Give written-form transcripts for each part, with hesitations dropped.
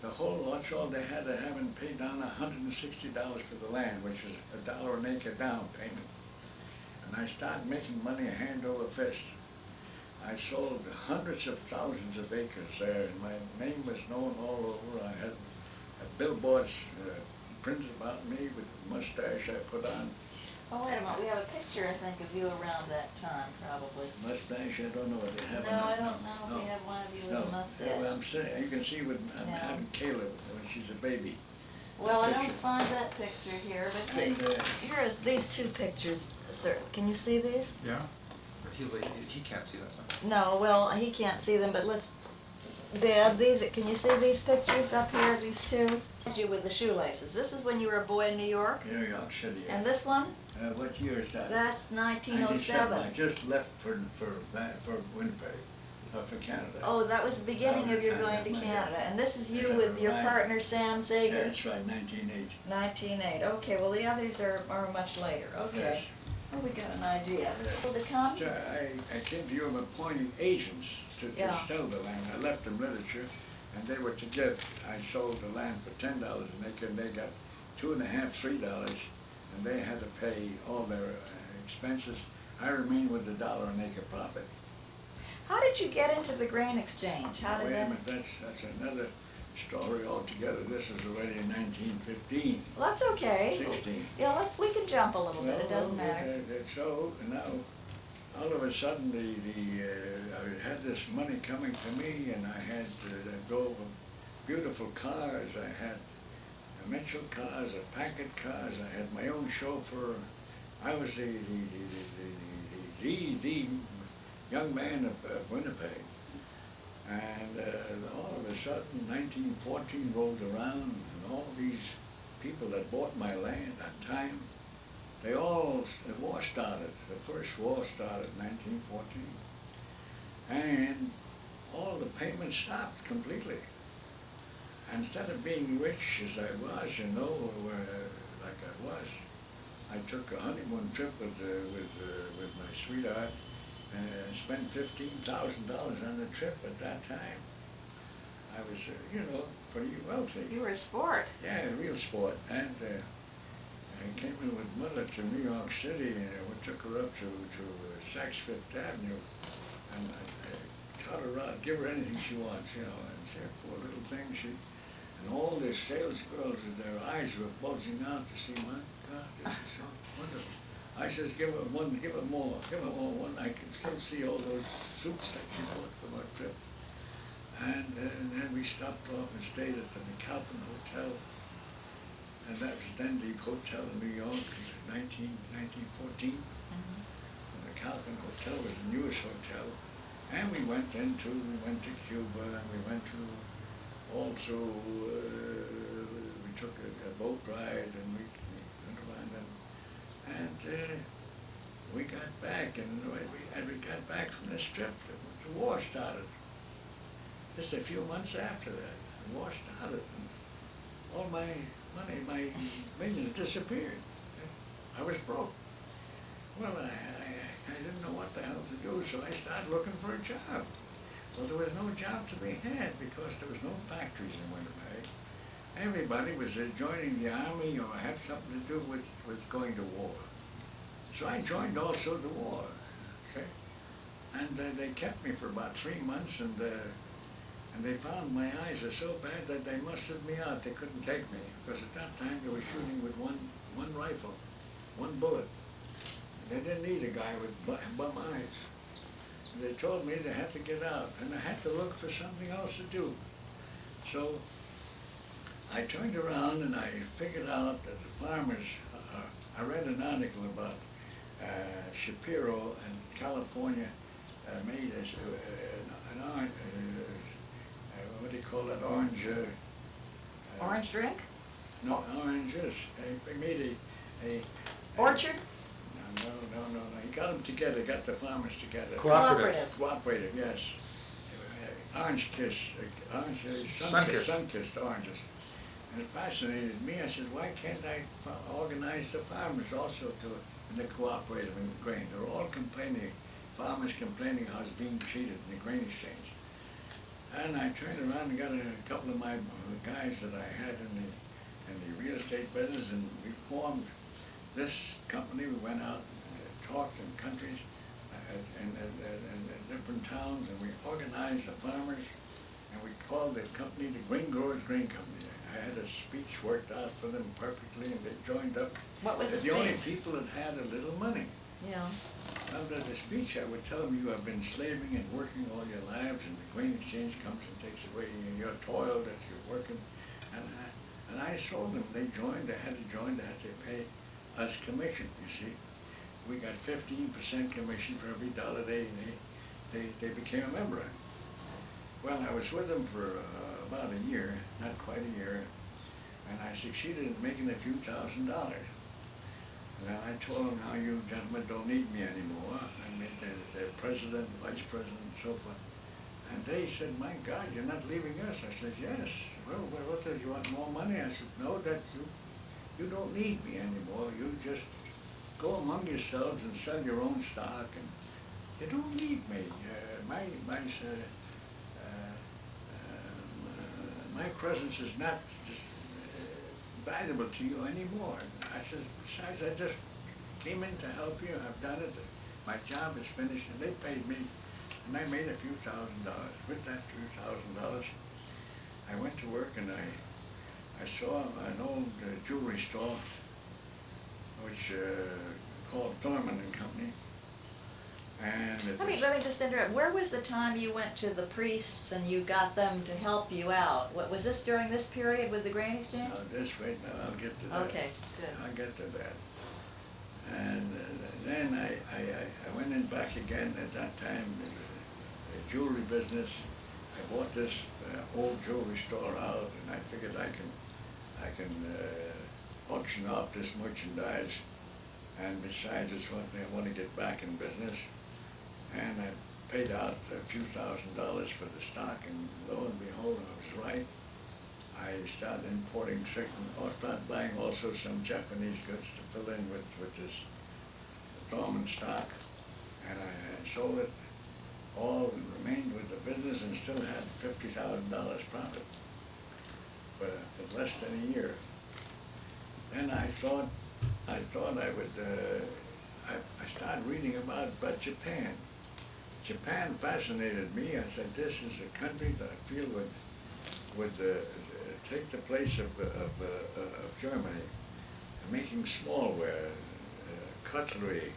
The whole lot's all they had. They haven't paid down $160 for the land, which is $1 an acre down payment. And I started making money hand over fist. I sold hundreds of thousands of acres there, and my name was known all over. I had billboards printed about me with the mustache I put on. Oh, wait a minute, we have a picture, I think, of you around that time, probably. Mustache, I don't know what they have. No, I don't know if we have one of you with a mustache. Well, I'm saying, you can see with, I'm having Caleb when she's a baby. Well, I don't find that picture here, but see, here is these two pictures, sir. Can you see these? Yeah, but he can't see that one. No, well, he can't see them, but let's, Dad, these, can you see these pictures up here, these two? You with the shoelaces. This is when you were a boy in New York? New York City. And this one? What year is that? That's 1907. I just left for Winnipeg, for Canada. Oh, that was the beginning of your going to Canada. And this is you with your partner, Sam Sager? Yeah, that's right, 1908. 1908. Okay, well, the others are much later. Okay. Yes. Well, we got an idea. Yeah. To come? So I came to you appointing agents to sell the land. I left them literature, and they were to get, I sold the land for $10 an acre, and they got $2.50, $3, and they had to pay all their expenses. I remained with $1 an acre profit. How did you get into the grain exchange? How did Wait a that? minute, that's another story altogether. This is already in 1915. Well, that's okay. 16. Yeah, we can jump a little bit. It doesn't matter. So now, all of a sudden, I had this money coming to me, and I had drove beautiful cars. I had Mitchell cars, Packard cars. I had my own chauffeur. I was the young man of Winnipeg. And all of a sudden, 1914 rolled around, and all these people that bought my land at the time, the war started. The first war started in 1914. And all the payments stopped completely. And instead of being rich as I was, like I was, I took a honeymoon trip with my sweetheart and spent $15,000 on the trip at that time. I was, pretty wealthy. You were a sport. Yeah, a real sport. And I came in with Mother to New York City, and we took her up to Saks Fifth Avenue, and I taught her out, give her anything she wants, and she had poor little thing. And all the sales girls with their eyes were bulging out to see, my God, this is so wonderful. I says, give her more, one. I can still see all those suits that she bought for my trip. And then we stopped off and stayed at the McAlpin Hotel. And that was then the hotel in New York, 1914. Mm-hmm. The McAlpin Hotel was the newest hotel. And we went to Cuba, and we went all through, we took a boat ride, and we went around, and we got back, and we got back from this trip, the war started. Just a few months after that, the war started, and all my money, my millions disappeared. I was broke. Well, I didn't know what the hell to do, so I started looking for a job. Well, there was no job to be had because there was no factories in Winnipeg. Everybody was joining the army or had something to do with going to war. So I joined also the war, see? And they kept me for about 3 months, and they found my eyes are so bad that they mustered me out. They couldn't take me because at that time they were shooting with one rifle, one bullet. They didn't need a guy with bum eyes. They told me they had to get out, and I had to look for something else to do. So I turned around and I figured out that the farmers, I read an article about Shapiro in California made an orange, what do you call that, orange? Orange drink? No, oranges. They made a Orchard? No. He got them together, got the farmers together. Cooperative, yes. Orange Kiss, sun-kissed oranges. And it fascinated me. I said, why can't I organize the farmers also in the cooperative in the grain? They're all complaining, farmers complaining how it's being treated in the grain exchange. And I turned around and got a couple of my guys that I had in the real estate business, and we formed this company. We went out and talked in countries and different towns, and we organized the farmers, and we called the company the Grain Growers Grain Company. I had a speech worked out for them perfectly, and they joined up. What was the The only speech? people that had a little money. Yeah. After the speech, I would tell them, you have been slaving and working all your lives, and the grain exchange comes and takes away your toil that you're working. And I told them, they joined, they had to join, they had to pay us commission, you see. We got 15% commission for every dollar they became a member. Well, I was with them for about a year, not quite a year, and I succeeded in making a few $1,000s. And I told them how you gentlemen don't need me anymore. I made the president, vice president, and so forth. And they said, my God, you're not leaving us. I said, yes. Well, what does you want more money? I said, no, that you don't need me anymore. You just go among yourselves and sell your own stock, and you don't need me. My presence is not valuable to you anymore. I said, besides, I just came in to help you. I've done it. My job is finished, and they paid me, and I made a few $1,000s. With that few $1,000s, I went to work, and I saw an old jewelry store, which called Thorman and Company. And Let me just interrupt. Where was the time you went to the priests and you got them to help you out? What was this during this period with the grain exchange? No, this right now, I'll get to that. Okay, good. I'll get to that. And then I went in back again at that time, the jewelry business. I bought this old jewelry store out, and I figured I can auction off this merchandise. And besides, it's one thing I want to get back in business. And I paid out a few $1,000s for the stock, and lo and behold, I was right. I started importing started buying also some Japanese goods to fill in with this Thorman stock, and I sold it all and remained with the business and still had $50,000 profit for less than a year. Then I thought I would, I started reading about Japan. Japan fascinated me. I said, this is a country that I feel would take the place of Germany, making smallware, cutlery,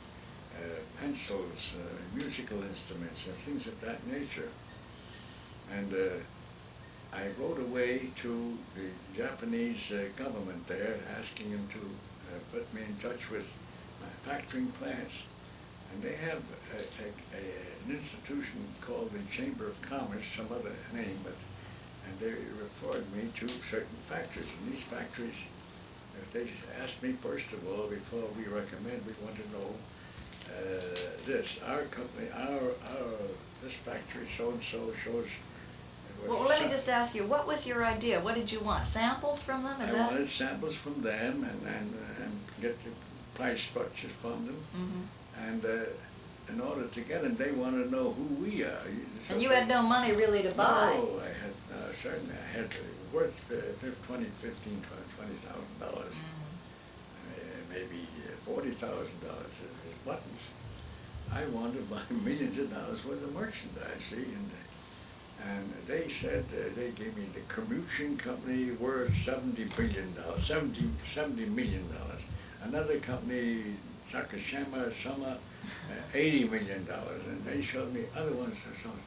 pencils, musical instruments, and things of that nature. And I wrote away to the Japanese government there, asking them to put me in touch with manufacturing plants. And they have an institution called the Chamber of Commerce, some other name, and they referred me to certain factories. And these factories, if they asked me, first of all, before we recommend, we want to know this. Our company, this factory, so-and-so shows. Well, let me just ask you, what was your idea? What did you want? Samples from them? I wanted samples from them and get the price structures from them. Mm-hmm. And in order to get them, they want to know who we are. And you had no money really to buy. No, I had, certainly I had worth $20,000, $20,000, maybe $40,000 as buttons. I wanted to buy millions of dollars worth of merchandise, see, and they said, they gave me the Commution Company worth $70 million. Another company, Takashima, Sama, $80 million, and they showed me other ones or something.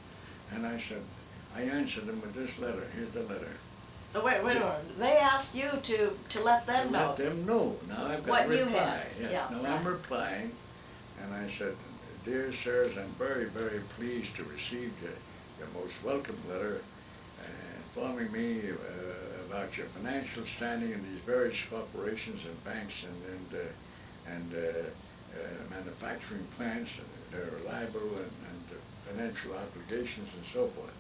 And I said, I answered them with this letter. Here's the letter. Oh, wait a minute. They asked you to let them know. Let them know. Now I've got what to reply. You had. Yeah, now right. I'm replying, and I said, dear sirs, I'm very, very pleased to receive your most welcome letter informing me about your financial standing in these various corporations and banks and manufacturing plants, their reliable and financial obligations and so forth.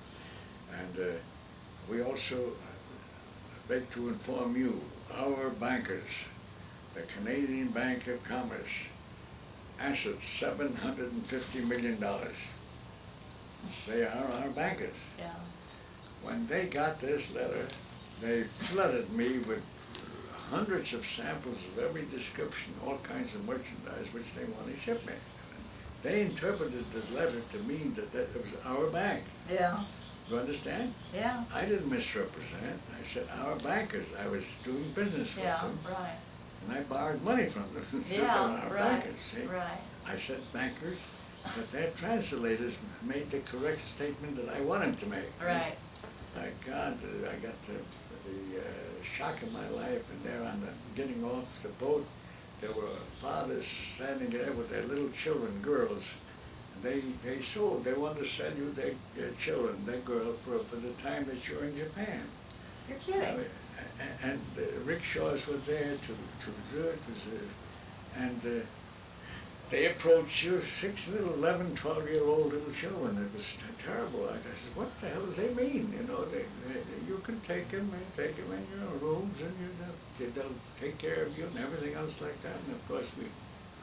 And we also beg to inform you, our bankers, the Canadian Bank of Commerce, assets $750 million. They are our bankers. Yeah. when they got this letter, they flooded me with hundreds of samples of every description, all kinds of merchandise which they want to ship me. They interpreted the letter to mean that it was our bank. Yeah. You understand? Yeah. I didn't misrepresent. I said our bankers. I was doing business with Yeah, them. right. And I borrowed money from them. They were Yeah, our right, bankers, see? right. I said bankers, but their translators made the correct statement that I wanted to make. Right. My God, I got the shock of my life, and there on the getting off the boat, there were fathers standing there with their little children, girls. They sold. They wanted to sell you their children, their girl, for the time that you're in Japan. You're kidding. And rickshaws were there to do it. And they approached you, 6 little 11, 12-year-old little children. It was terrible. I said, what the hell do they mean? You know, you can take them in your rooms, and they'll take care of you and everything else like that. And of course,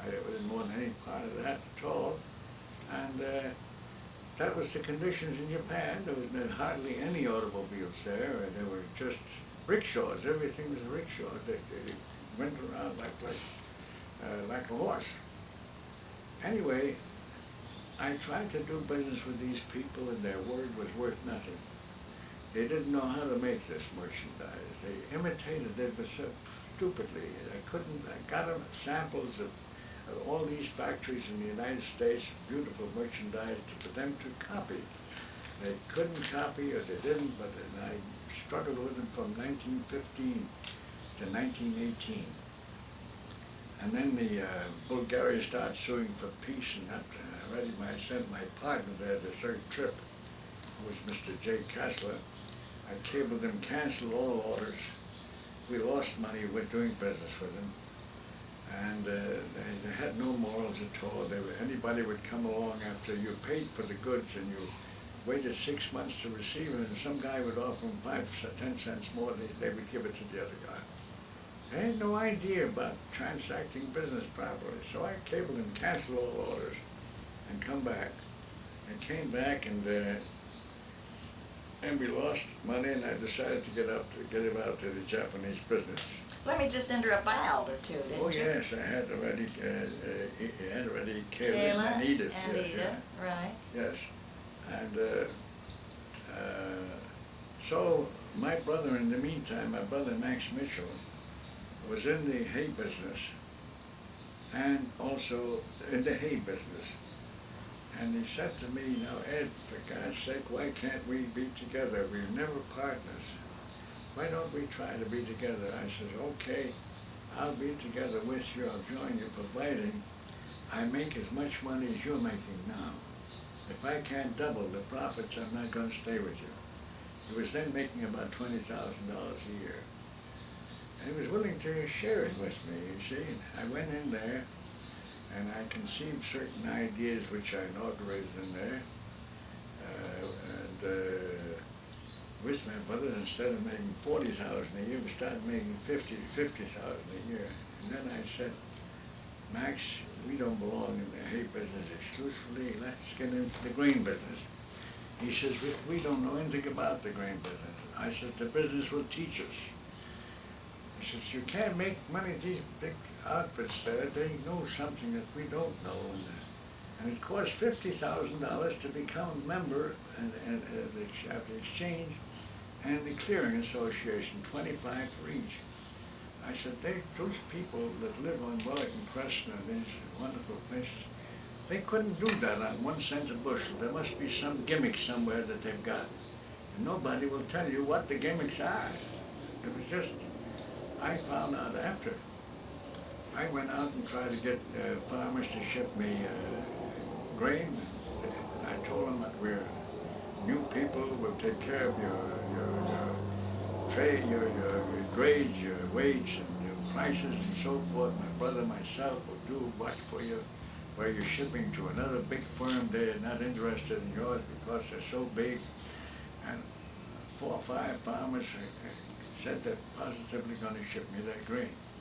I didn't want any part of that at all. And that was the conditions in Japan. There was hardly any automobiles there. There were just rickshaws. Everything was a rickshaw. They went around like a horse. Anyway, I tried to do business with these people, and their word was worth nothing. They didn't know how to make this merchandise. They imitated it so stupidly. I got them samples of all these factories in the United States, beautiful merchandise for them to copy. They couldn't copy, or they didn't, but I struggled with them from 1915 to 1918. And then the Bulgaria started suing for peace, and that I sent my partner there the third trip, who was Mr. J. Kessler. I cabled them, cancel all orders. We lost money with doing business with them. And they had no morals at all. Anybody would come along after you paid for the goods and you waited 6 months to receive it, and some guy would offer them 5 10 cents more, they would give it to the other guy. They had no idea about transacting business properly. So I cabled them, cancel all orders, and come back. And came back, and we lost money, and I decided to get him out to the Japanese business. Let me just interrupt by Alder too, didn't you? Oh yes, I had already Kayla Kayla and Edith. and Yes, Edith, yeah. right. Yes, and so my brother, in the meantime, my brother Max Mitchell, was in the hay business, and also in the hay business. And he said to me, now Ed, for God's sake, why can't we be together? We're never partners. Why don't we try to be together? I said, okay, I'll be together with you, I'll join you, providing I make as much money as you're making now. If I can't double the profits, I'm not going to stay with you. He was then making about $20,000 a year. And he was willing to share it with me, you see. I went in there, and I conceived certain ideas which I inaugurated in there. With my brother, instead of making $40,000 a year, we started making $50,000 a year. And then I said, Max, we don't belong in the hay business exclusively. Let's get into the grain business. He says, we don't know anything about the grain business. I said, the business will teach us. He says, you can't make money at these big outfits there. They know something that we don't know. And it costs $50,000 to become a member of the exchange and the clearing association, $25 for each. I said, those people that live on Wellington Crescent and these wonderful places, they couldn't do that on 1 cent a bushel. There must be some gimmick somewhere that they've got. And nobody will tell you what the gimmicks are. It was just, I found out after. I went out and tried to get farmers to ship me grain. I told them that we're new people, will take care of your trade, your grades, your wage, and your prices, and so forth. My brother, myself, will do what for you, where you're shipping to another big firm. They're not interested in yours because they're so big. And 4 or 5 farmers said they're positively going to ship me their grain.